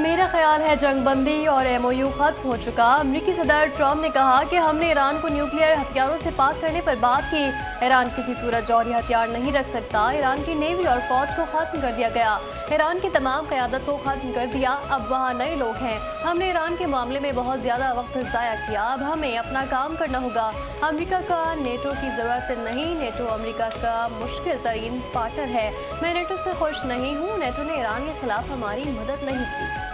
میرا خیال ہے جنگ بندی اور ایم او یو ختم ہو چکا۔ امریکی صدر ٹرمپ نے کہا کہ ہم نے ایران کو نیوکلیئر ہتھیاروں سے پاک کرنے پر بات کی۔ ایران کسی صورت جوہری ہتھیار نہیں رکھ سکتا۔ ایران کی نیوی اور فوج کو ختم کر دیا گیا۔ ایران کی تمام قیادت کو ختم کر دیا۔ اب وہاں نئے لوگ ہیں۔ ہم نے ایران کے معاملے میں بہت زیادہ وقت ضائع کیا۔ اب ہمیں اپنا کام کرنا ہوگا۔ امریکہ کا نیٹو کی ضرورت نہیں۔ نیٹو امریکہ کا مشکل ترین پارٹنر ہے۔ میں نیٹو سے خوش نہیں ہوں۔ نیٹو نے ایران کے خلاف ہماری مدد نہیں کی۔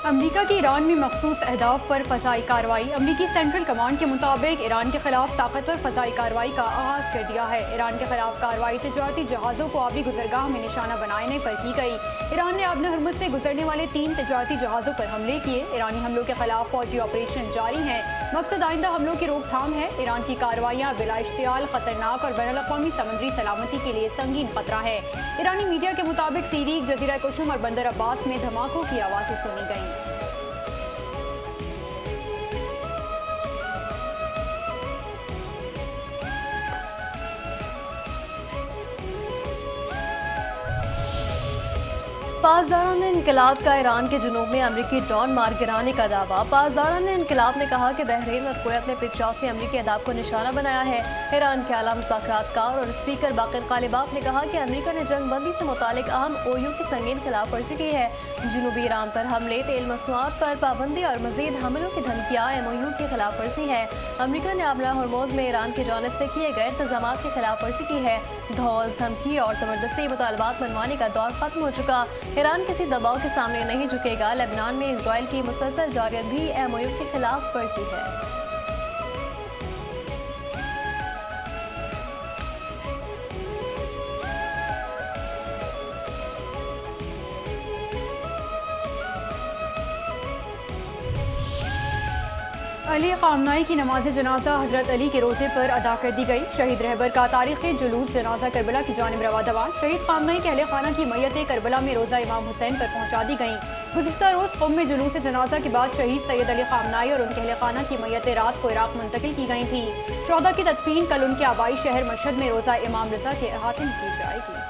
امریکہ کی ایران میں مخصوص اہداف پر فضائی کارروائی۔ امریکی سینٹرل کمانڈ کے مطابق ایران کے خلاف طاقتور فضائی کارروائی کا آغاز کر دیا ہے۔ ایران کے خلاف کارروائی تجارتی جہازوں کو آبی گزرگاہ میں نشانہ بنانے پر کی گئی۔ ایران نے آبِ ہرمز سے گزرنے والے 3 تجارتی جہازوں پر حملے کیے۔ ایرانی حملوں کے خلاف فوجی آپریشن جاری ہیں۔ مقصد آئندہ حملوں کی روک تھام ہے۔ ایران کی کارروائیاں بلا اشتعال خطرناک اور بین الاقوامی سمندری سلامتی کے لیے سنگین خطرہ ہے۔ ایرانی میڈیا کے مطابق سیریک، جزیرہ کشم اور بندر عباس میں دھماکوں کی آوازیں سنی گئیں۔ پاسداران انقلاب کا ایران کے جنوب میں امریکی ڈرون مار گرانے کا دعویٰ۔ پاسداران انقلاب نے کہا کہ بحرین اور کویت نے 85 امریکی اہداف کو نشانہ بنایا ہے۔ ایران کے اعلیٰ مذاکرات کار اور اسپیکر باقر غالباف نے کہا کہ امریکہ نے جنگ بندی سے متعلق اہم او یو کی سنگین خلاف ورزی کی ہے۔ جنوبی ایران پر حملے، تیل مصنوعات پر پابندی اور مزید حملوں کی دھمکیاں ایم او یو کی خلاف ورزی ہے۔ امریکہ نے آبرہ ہرموز میں ایران کی جانب سے کیے گئے انتظامات کی خلاف ورزی کی ہے۔ دھوس، دھمکی اور زبردستی مطالبات منوانے کا دور ختم ہو چکا۔ ایران کسی دباؤ کے سامنے نہیں جھکے گا۔ لبنان میں اسرائیل کی مسلسل جارحیت بھی ایم او یو کی خلاف ورزی ہے۔ علی خامنہئی کی نماز جنازہ حضرت علی کے روضے پر ادا کر دی گئی۔ شہید رہبر کا تاریخی جلوس جنازہ کربلا کی جانب رواں دواں۔ شہید خامنہئی کے اہل خانہ کی میتیں کربلا میں روضہ امام حسین پر پہنچا دی گئیں۔ گزشتہ روز قم میں جلوس جنازہ کے بعد شہید سید علی خامنہئی اور ان کے اہل خانہ کی میتیں رات کو عراق منتقل کی گئی تھیں۔ شہداء کی تدفین کل ان کے آبائی شہر مشہد میں روضہ امام رضا کے احاطے میں کی جائے گی۔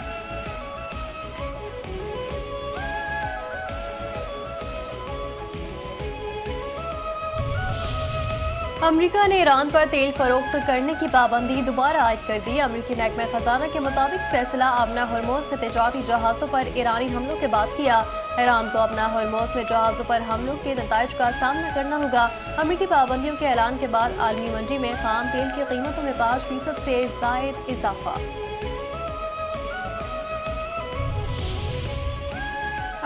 امریکہ نے ایران پر تیل فروخت کرنے کی پابندی دوبارہ عائد کر دی۔ امریکی محکمہ خزانہ کے مطابق فیصلہ آبنا ہرموز میں تجارتی جہازوں پر ایرانی حملوں کے بعد کیا۔ ایران کو آبنا ہرموز میں جہازوں پر حملوں کے نتائج کا سامنا کرنا ہوگا۔ امریکی پابندیوں کے اعلان کے بعد عالمی منڈی میں خام تیل کی قیمتوں میں 5% سے زائد اضافہ۔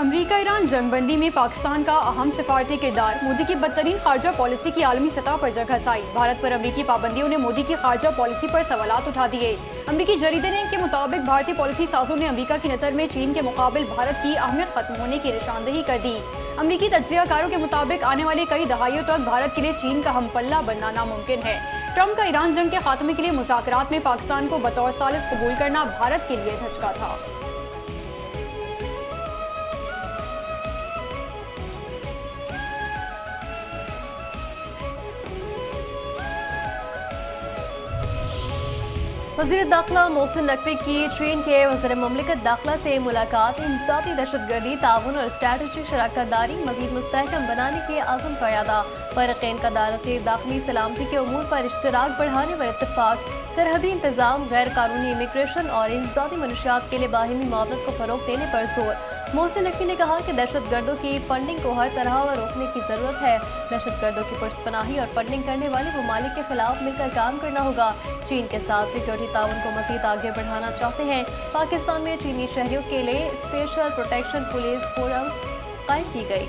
امریکہ ایران جنگ بندی میں پاکستان کا اہم سفارتی کردار۔ مودی کی بدترین خارجہ پالیسی کی عالمی سطح پر جگہ سائی۔ بھارت پر امریکی پابندیوں نے مودی کی خارجہ پالیسی پر سوالات اٹھا دیے۔ امریکی جریدے نے کے مطابق بھارتی پالیسی سازوں نے امریکہ کی نظر میں چین کے مقابل بھارت کی اہمیت ختم ہونے کی نشاندہی کر دی۔ امریکی تجزیہ کاروں کے مطابق آنے والے کئی دہائیوں تک بھارت کے لیے چین کا ہم پلہ بننا ناممکن ہے۔ ٹرمپ کا ایران جنگ کے خاتمے کے لیے مذاکرات میں پاکستان کو بطور ثالث قبول کرنا بھارت کے لیے دھچکا تھا۔ وزیر داخلہ محسن نقوی کی چین کے وزیر مملکت داخلہ سے ملاقات۔ انسدادی دہشت گردی، تعاون اور اسٹریٹجک شراکت داری مزید مستحکم بنانے کے عزم کا اعادہ۔ فریقین کا داخلی سلامتی کے امور پر اشتراک بڑھانے پر اتفاق۔ سرحدی انتظام، غیر قانونی امیگریشن اور انسدادی منشیات کے لیے باہمی معاونت کو فروغ دینے پر زور۔ محسن نقوی نے کہا کہ دہشت گردوں کی فنڈنگ کو ہر طرح روکنے کی ضرورت ہے۔ دہشت گردوں کی پشت پناہی اور فنڈنگ کرنے والے ممالک کے خلاف مل کر کام کرنا ہوگا۔ چین کے ساتھ سیکورٹی تعاون کو مزید آگے بڑھانا چاہتے ہیں۔ پاکستان میں چینی شہریوں کے لیے اسپیشل پروٹیکشن پولیس فورم قائم کی گئی۔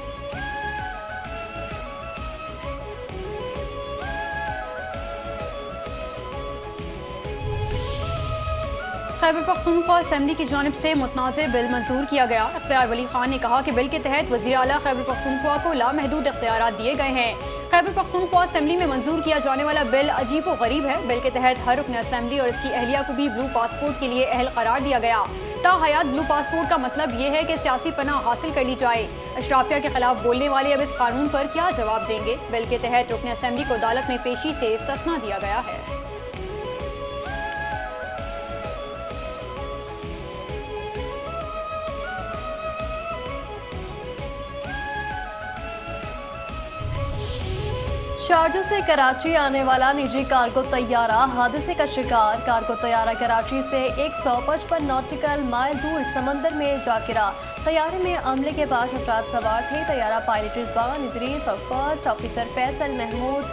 خیبر پختونخوا اسمبلی کی جانب سے متنازع بل منظور کیا گیا۔ اختیار ولی خان نے کہا کہ بل کے تحت وزیر اعلیٰ خیبر پختونخوا کو لامحدود اختیارات دیے گئے ہیں۔ خیبر پختونخوا اسمبلی میں منظور کیا جانے والا بل عجیب و غریب ہے۔ بل کے تحت ہر رکن اسمبلی اور اس کی اہلیہ کو بھی بلو پاسپورٹ کے لیے اہل قرار دیا گیا۔ تاحیات بلو پاسپورٹ کا مطلب یہ ہے کہ سیاسی پناہ حاصل کر لی جائے۔ اشرافیہ کے خلاف بولنے والے اب اس قانون پر کیا جواب دیں گے؟ بل کے تحت رکن اسمبلی کو عدالت میں پیشی سے استثنا دیا گیا ہے۔ शारजा से कराची आने वाला निजी कार्गो तैयारा हादसे का शिकार। कार्गो तैयारा कराची से 155 नॉटिकल माइल दूर समंदर में जा गिरा। तैयारे में अमले के 5 अफराद सवार थे। तैयारा पायलट रिजवान इदरीस और फर्स्ट ऑफिसर फैसल महमूद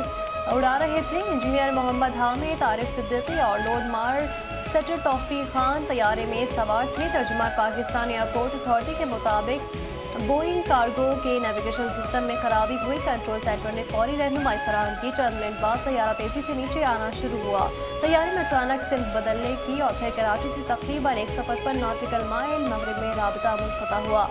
उड़ा रहे थे। इंजीनियर मोहम्मद हामिद, आरिफ सिद्दीकी और लोड मार सेटर तौफीक खान तैयारे में सवार थे। तर्जुमान पाकिस्तान एयरपोर्ट अथॉरिटी के मुताबिक बोइंग कार्गो के नेविगेशन सिस्टम में खराबी हुई। कंट्रोल सेंटर ने फौरी रहनुमाई फराहम की। चंद मिनट बाद तैयारा तेजी से नीचे आना शुरू हुआ। तैयारे में अचानक सिमत बदलने की और फिर कराची से तकरीबन 155 नॉटिकल माइल मगरिब में राबता मुनक़ता हुआ।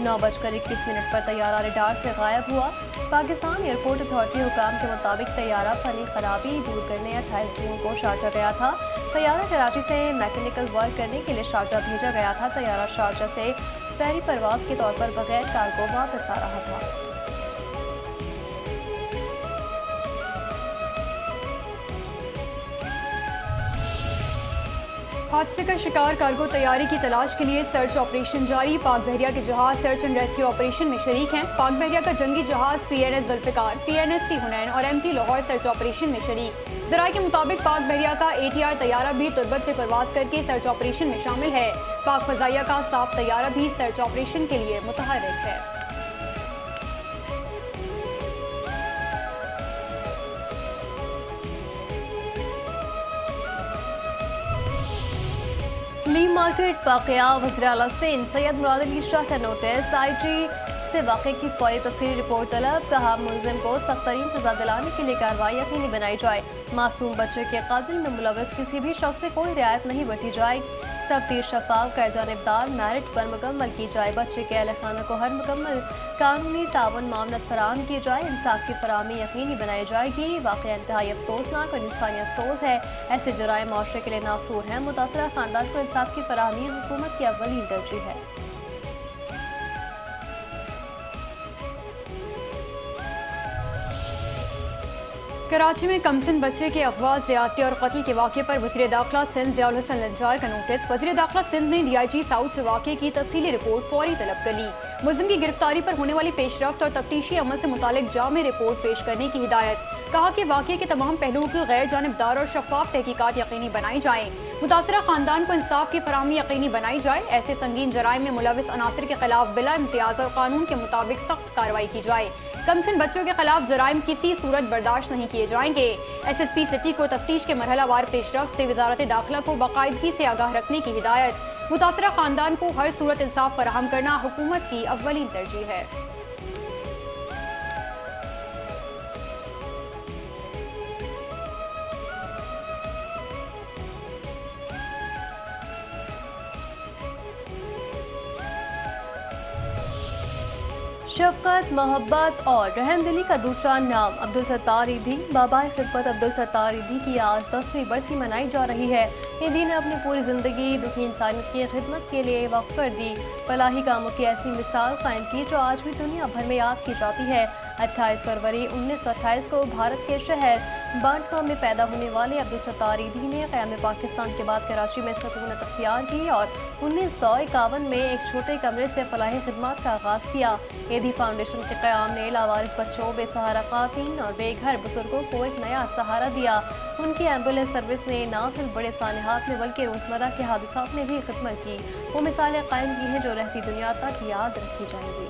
9:21 पर तैयारा रडार से गायब हुआ। पाकिस्तान एयरपोर्ट अथॉरिटी हुकाम के मुताबिक तैयारा फनी खराबी दूर करने 28 जून को शारजा गया था। तैयारा कराची से मैकेनिकल वर्क करने के लिए शारजा भेजा गया था। तैयारा शारजा से फेरी परवाज के तौर पर बगैर कार्गो वापस आ रहा था। हादसे का शिकार कार्गो तैयारी की तलाश के लिए सर्च ऑपरेशन जारी। पाक बहरिया के जहाज सर्च एंड रेस्क्यू ऑपरेशन में शरीक हैं। पाक बहरिया का जंगी जहाज PNS जुल्फिकार, PNSC हुनैन और MT लाहौर सर्च ऑपरेशन में शरीक। ज़राए के मुताबिक पाक बहरिया का ATR तैयारा भी तुर्बत से परवाज करके सर्च ऑपरेशन में शामिल है। पाक फजाइया का साफ तैयारा भी सर्च ऑपरेशन के लिए मुतहर्रिक है। ली मार्केट वाक़या वज़ीर आला सिंध सैयद मुराद अली शाह का नोटिस। IG से वाक़े की फौरी तफसीली रिपोर्ट तलब। कहा मुलजिम को सख्त तरीन सजा दिलाने के लिए कार्रवाई यकीनी बनाई जाए। मासूम बच्चे के कत्ल में मुलविस किसी भी शख्स से कोई रियायत नहीं बरती जाए। तफ्तीश शफाफ गैर जानिबदार मेरिट पर मुकम्मल की जाए। बच्चे के अहल खाना को हर मुकम्मल कानूनी तावन मामलत फराहम की जाए। इंसाफ की फराहमी यकीनी बनाई जाएगी। वाक़या इंतहाई अफसोसनाक और इंसानियत सोज है। ऐसे जराए माशरे के लिए नासूर हैं। मुतासरा खानदान को इंसाफ की फराहमी हुकूमत की अव्वलीन तरजीह है। कराची में कमसिन बच्चे के अफवाह, ज़्यादती और कत्ल के वाक़े पर वज़ीर दाखिला सिंध ज़ियाउल हसन लज्जार का नोटिस। वज़ीर दाखिला सिंध ने DIG साउथ से वाक़े की तफसीली रिपोर्ट फौरी तलब कर ली। मुलजिम की गिरफ्तारी पर होने वाली पेशरफ्त और तफ्तीशी अमल से मुतालिक जामे रिपोर्ट पेश करने की हिदायत। कहा कि वाक़े के तमाम पहलुओं की गैर जानिबदार और शफाफ तहकीकात यकीनी बनाई जाएँ। मुतासरा खानदान को इंसाफ की फराहमी यकीनी बनाई जाए। ऐसे संगीन जराइम में मुलविस अनासर के खिलाफ बिला इम्तियाज और कानून के मुताबिक सख्त कार्रवाई की जाए। कमसिन बच्चों के खिलाफ जराइम किसी सूरत बर्दाश्त नहीं किए जाएंगे। SSP सिटी को तफ्तीश के मरहलावार पेशरफ्त से वजारत दाखिला को बाकायदगी से आगाह रखने की हिदायत। मुतासरा खानदान को हर सूरत इंसाफ फराहम करना हुकूमत की अव्वलीन तरजीह है। शफकत, मोहब्बत और रहमदिली का दूसरा नाम अब्दुल सत्तार ईदी। बाबाए खिदमत अब्दुल सत्तार ईदी की आज 10वीं बरसी मनाई जा रही है। ईदी ने अपनी पूरी ज़िंदगी दुखी इंसानियत की खिदमत के लिए वक्फ कर दी। फलाही कामों की ऐसी मिसाल कायम की जो आज भी दुनिया भर में याद की जाती है। 28 फरवरी 1928 को भारत के शहर बांटवा में पैदा होने वाले अब्दुल सत्तार ईदी ने क़याम पाकिस्तान के बाद कराची में सकूनत अख्तियार की और 1951 में एक छोटे कमरे से फलाही खिदमत का आगाज़ किया। ईदी फाउंडेशन के क़याम ने लावारिस बच्चों, बेसहारा ख़वातीन और बेघर बुजुर्गों को एक नया सहारा दिया। उनकी एम्बुलेंस सर्विस ने न सिर्फ बड़े सानहात में बल्कि रोज़मर्रा के हादसात में भी खिदमत की। वो मिसालें कायम की हैं जो रहती दुनिया तक याद रखी जाएंगी।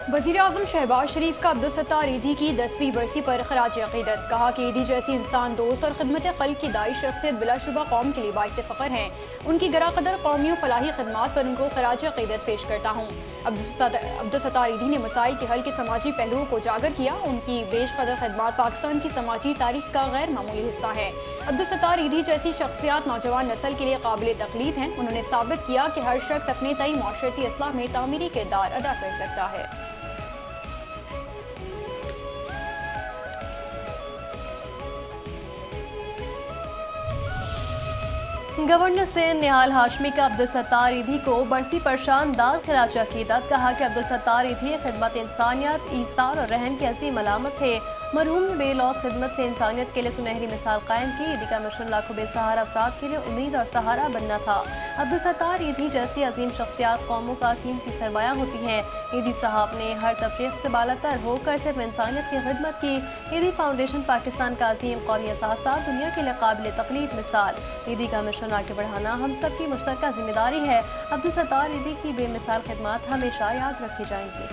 वज़ीर आज़म शहबाज शरीफ का अब्दुल सत्तार ईदी की 10वीं बरसी पर खराज अक़ीदत। कहा कि ईदी जैसी इंसान दोस्त और खिदमत क़ल्ब की दाई शख्सियत बिलाशुबा कौम के लिए बाइस फ़ख्र हैं। उनकी गरा कदर कौमी और फलाही खदमात पर उनको खराज अक़ीदत पेश करता हूँ। अब्दुल सत्तार ईदी ने मसाइल के हल के समाजी पहलुओं को उजागर किया। उनकी बेशकदर खदमात पाकिस्तान की समाजी तारीख का गैर मामूली हिस्सा है। अब्दुल सत्तार ईदी जैसी शख्सियात नौजवान नस्ल के लिए काबिल तक़लीद हैं। उन्होंने साबित किया कि हर शख्स अपने तय माशरती इस्लाह में तामीरी किरदार अदा कर सकता है। गवर्नर सिंध निहाल हाशमी का अब्दुल सत्तार ईदी को बरसी पर शानदार खराज अक़ीदत। कहा कि अब्दुल सत्तार ईदी खिदमत इंसानियत, ईसार और रहम की अजीम अलामत थे। मरहूम ने बेलौस खिदमत से इंसानियत के लिए सुनहरी मिसाल कायम की। ईदी का मिशन लाखों बेसहारा अफराद के लिए उम्मीद और सहारा बनना था। अब्दुल सत्तार ईदी जैसी अजीम शख्सियात कौमों का कीमती सरमाया होती हैं। ईदी साहब ने हर तफरीक से बालातर होकर सिर्फ इंसानियत की खिदमत की। ईदी फाउंडेशन पाकिस्तान का अजीम कौमी असासा, दुनिया के लिए काबिल तकलीद मिसाल। ईदी का मिशन आगे बढ़ाना हम सबकी मुश्तरका जिम्मेदारी है। अब्दुल सत्तार ईदी की बेमिसाल खिदमत हमेशा याद रखी जाएंगी।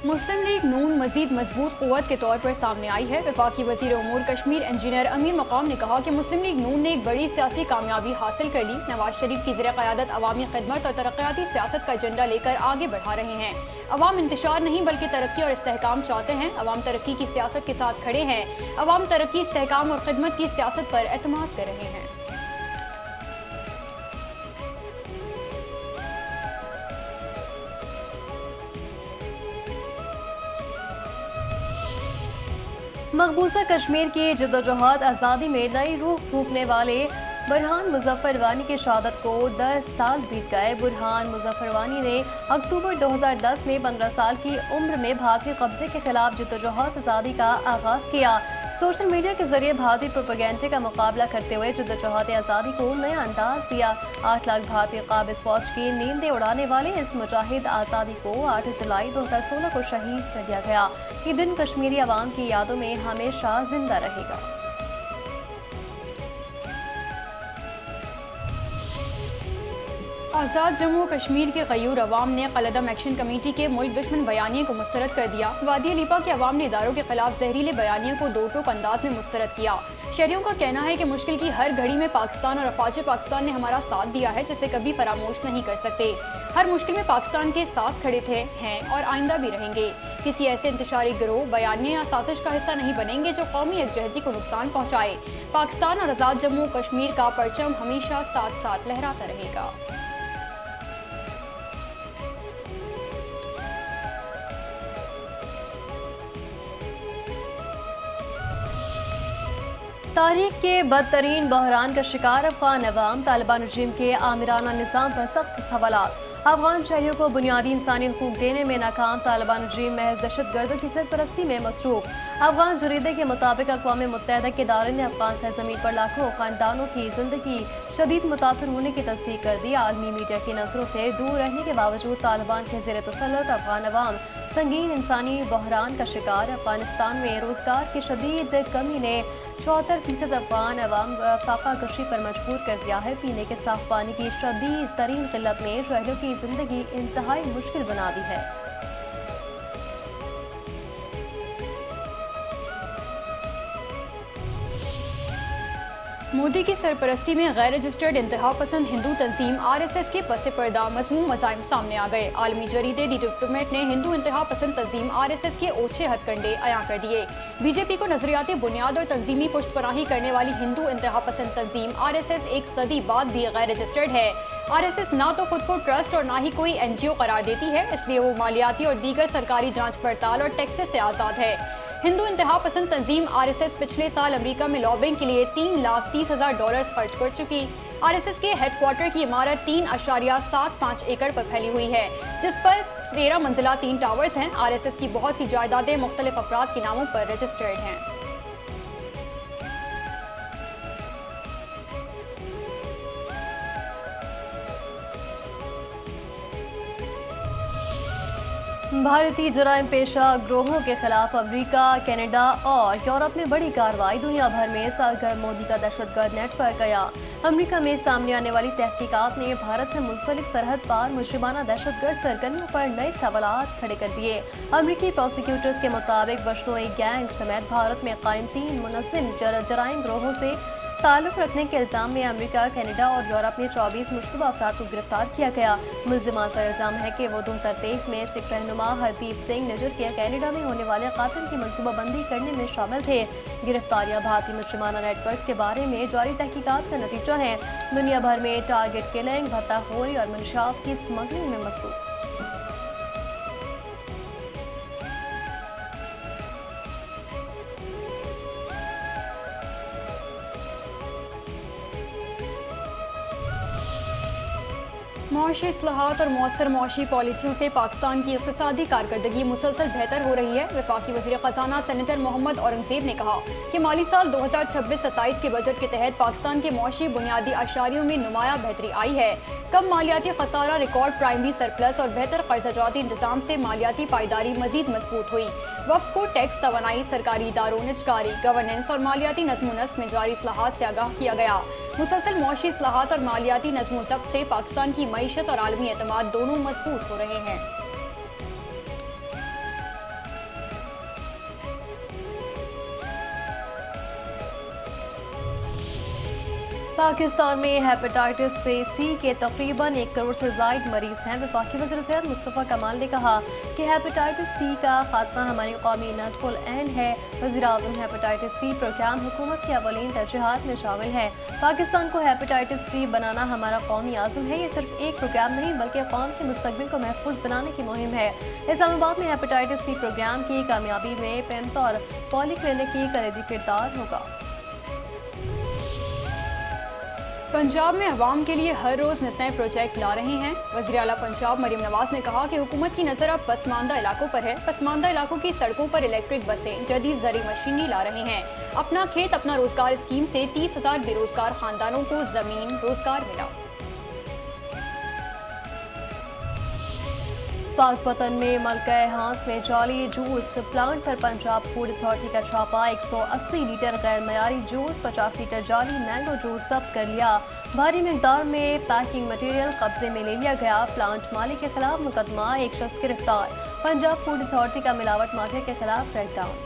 मुस्लिम लीग नून मजीद मजबूत क़ुव्वत के तौर पर सामने आई है। वफाकी वज़ीर उमूर कश्मीर इंजीनियर अमीर मकाम ने कहा कि मुस्लिम लीग नून ने एक बड़ी सियासी कामयाबी हासिल कर ली। नवाज शरीफ की ज़ेर क़यादत अवामी खिदमत और तरक्याती सियासत का एजेंडा लेकर आगे बढ़ा रहे हैं। अवाम इंतशार नहीं बल्कि तरक्की और इस्तेहकाम चाहते हैं। अवाम तरक्की की सियासत के साथ खड़े हैं। अवाम तरक्की, इस्तेहकाम और खिदमत की सियासत पर एतमाद कर रहे हैं। मकबूजा कश्मीर की जद्दोजहद आज़ादी में नई रूह फूंकने वाले बुरहान मुजफ्फर वानी की शहादत को 10 साल बीत गए। बुरहान मुजफ्फर वानी ने अक्टूबर 2010 में 15 साल की उम्र में भारतीय कब्जे के खिलाफ जद्दोजहद आज़ादी का आगाज़ किया। सोशल मीडिया के जरिए भारतीय प्रोपेगेंडे का मुकाबला करते हुए जद्दोजहद आज़ादी को नया अंदाज दिया। 8 लाख भारतीय काबिज फौज की नींदें उड़ाने वाले इस मुजाहिद आज़ादी को 8 जुलाई 2016 को शहीद कर दिया गया। ये दिन कश्मीरी अवाम की यादों में हमेशा जिंदा रहेगा। आज़ाद जम्मू कश्मीर के गयूर अवाम ने कलअदम एक्शन कमेटी के मुल्क दुश्मन बयानिए को मुस्तरद कर दिया। वादी लिपा के अवाम ने इदारों के खिलाफ जहरीले बयानिए को दो टोक अंदाज में मुस्तरद किया। शहरियों का कहना है कि मुश्किल की हर घड़ी में पाकिस्तान और अफवाज पाकिस्तान ने हमारा साथ दिया है, जिसे कभी फरामोश नहीं कर सकते। हर मुश्किल में पाकिस्तान के साथ खड़े थे, हैं और आइंदा भी रहेंगे। किसी ऐसे इंतशारी गिरोह, बयानिए या साजिश का हिस्सा नहीं बनेंगे जो कौमी यकजहती को नुकसान पहुँचाए। पाकिस्तान और आज़ाद जम्मू कश्मीर का परचम हमेशा साथ साथ लहराता रहेगा। तारीख के बदतरीन बहरान का शिकार अफगान अवाम, तालिबान रजीम के आमिराना निज़ाम पर सख्त सवालात। अफगान शहरियों को बुनियादी इंसानी हुकूक देने में नाकाम, तालिबान रजीम महज दहशतगर्दों की सरपरस्ती में मसरूफ। अफगान जरीदे के मुताबिक अक़वाम मुत्तहिदा के इदारे ने अफगान सरज़मीन पर लाखों खानदानों की जिंदगी शदीद मुतासर होने की तस्दीक कर दी। आलमी मीडिया की नजरों से दूर रहने के बावजूद तालिबान के ज़ेर तसल्लुत अफगान अवाम संगीन इंसानी बहरान का शिकार। अफगानिस्तान में रोजगार की शदीद कमी ने 74% अफगान अवाम फाका कशी पर मजबूर कर दिया है। पीने के साफ पानी की शदीद तरीन किल्लत ने शहरियों की जिंदगी इंतहाई मुश्किल बना दी है। मोदी की सरपरस्ती में गैर रजिस्टर्ड इंतहा पसंद हिंदू तंजीम RSS के पस पर्दा मज़मूम मज़ाहिम सामने आ गए। आलमी जरीदे दी डिप्लोमेट ने हिंदू इंतहा पसंद तंजीम RSS के ओछे हथकंडे अयां कर दिए। बीजेपी को नजरियाती बुनियाद और तंजीमी पुष्टपनाही करने वाली हिंदू इंतहा पसंद तंजीम RSS एक सदी बाद भी गैर रजिस्टर्ड है। RSS ना तो खुद को ट्रस्ट और ना ही कोई NGO करार देती है, इसलिए वो मालियाती और दीगर सरकारी जाँच पड़ताल और टैक्सेस से आज़ाद है। हिंदू इंतहा पसंद तंजीम RSS पिछले साल अमेरिका में लॉबिंग के लिए $3,30,000 खर्च कर चुकी। RSS के हेडक्वार्टर की इमारत 3.75 एकड़ पर फैली हुई है, जिस पर 13 मंजिला 3 टावर्स हैं। RSS की बहुत सी जायदादें मुख्तलिफ अफराद के नामों पर रजिस्टर्ड हैं। भारतीय जराइम पेशा गिरोहों के खिलाफ अमेरिका, कनाडा और यूरोप में बड़ी कार्रवाई। दुनिया भर में सरगर्म मोदी का दहशतगर्द नेटवर्क गया। अमेरिका में सामने आने वाली तहकीकात ने भारत से मुंसलिक सरहद पार मुजरिमाना दहशतगर्द सरगर्मियों पर नए सवालात खड़े कर दिए। अमेरिकी प्रोसिक्यूटर्स के मुताबिक बशनोई गैंग समेत भारत में कायम 3 मुनज़्ज़िम जराइम गिरोहों से ताल्लुक रखने के इल्जाम में अमेरिका, कनाडा और यूरोप में 24 मुश्तबा अफराद को गिरफ्तार किया गया। मुल्जिमान पर इल्जाम है कि वो 2023 में सिख रहनुमा हरदीप सिंह निजर के कनाडा में होने वाले कातिल की मनसूबाबंदी करने में शामिल थे। गिरफ्तारियां भारतीय मुजरिमाना नेटवर्क के बारे में जारी तहकीकात का नतीजा है। दुनिया भर में टारगेट किलिंग, भत्ताखोरी और मंशात की स्मगलिंग में मसरूफ। معاشی اصلاحات اور مؤثر معاشی پالیسیوں سے پاکستان کی اقتصادی کارکردگی مسلسل بہتر ہو رہی ہے۔ وفاقی وزیر خزانہ سینیٹر محمد اورنگزیب نے کہا کہ مالی سال 2026-27 کے بجٹ کے تحت پاکستان کے معاشی بنیادی اشاریوں میں نمایاں بہتری آئی ہے۔ کم مالیاتی خسارہ، ریکارڈ پرائمری سرپلس اور بہتر قرضہ جاتی انتظام سے مالیاتی پائیداری مزید مضبوط ہوئی۔ وفد کو ٹیکس، توانائی، سرکاری اداروں، نجکاری، گورننس اور مالیاتی نظم و نسق میں جاری اصلاحات سے آگاہ کیا گیا۔ مسلسل معاشی اصلاحات اور مالیاتی نظم و ضبط سے پاکستان کی معیشت اور عالمی اعتماد دونوں مضبوط ہو رہے ہیں۔ پاکستان میں ہیپاٹائٹس سی کے تقریباً 1 کروڑ سے زائد مریض ہیں۔ وفاقی وزیر صحت مصطفیٰ کمال نے کہا کہ ہیپاٹائٹس سی کا خاتمہ ہماری قومی نصب العین ہے۔ وزیر اعظم ہیپاٹائٹس سی پروگرام حکومت کی اولین ترجیحات میں شامل ہے۔ پاکستان کو ہیپاٹائٹس فری بنانا ہمارا قومی عزم ہے۔ یہ صرف ایک پروگرام نہیں بلکہ قوم کے مستقبل کو محفوظ بنانے کی مہم ہے۔ اسلام آباد میں ہیپاٹائٹس سی پروگرام کی کامیابی میں پیمز اور پولی کلینک کی کلیدی کردار ہوگا۔ پنجاب میں عوام کے لیے ہر روز نت نئے پروجیکٹ لا رہے ہیں۔ وزیر اعلیٰ پنجاب مریم نواز نے کہا کہ حکومت کی نظر اب پسماندہ علاقوں پر ہے۔ پسماندہ علاقوں کی سڑکوں پر الیکٹرک بسیں، جدید زرعی مشینری لا رہے ہیں۔ اپنا کھیت اپنا روزگار اسکیم سے 30,000 بے روزگار خاندانوں کو زمین، روزگار ملا۔ پاک پتن میں ملکہ ہانس میں جعلی جوس پلانٹ پر پنجاب فوڈ اتھارٹی کا چھاپا۔ 180 لیٹر غیر معیاری جوس، 50 لیٹر جعلی مینگو جوس ضبط کر لیا۔ بھاری مقدار میں پیکنگ مٹیریل قبضے میں لے لیا گیا۔ پلانٹ مالک کے خلاف مقدمہ، 1 شخص گرفتار۔ پنجاب فوڈ اتھارٹی کا ملاوٹ مافیا کے خلاف کریک ڈاؤن۔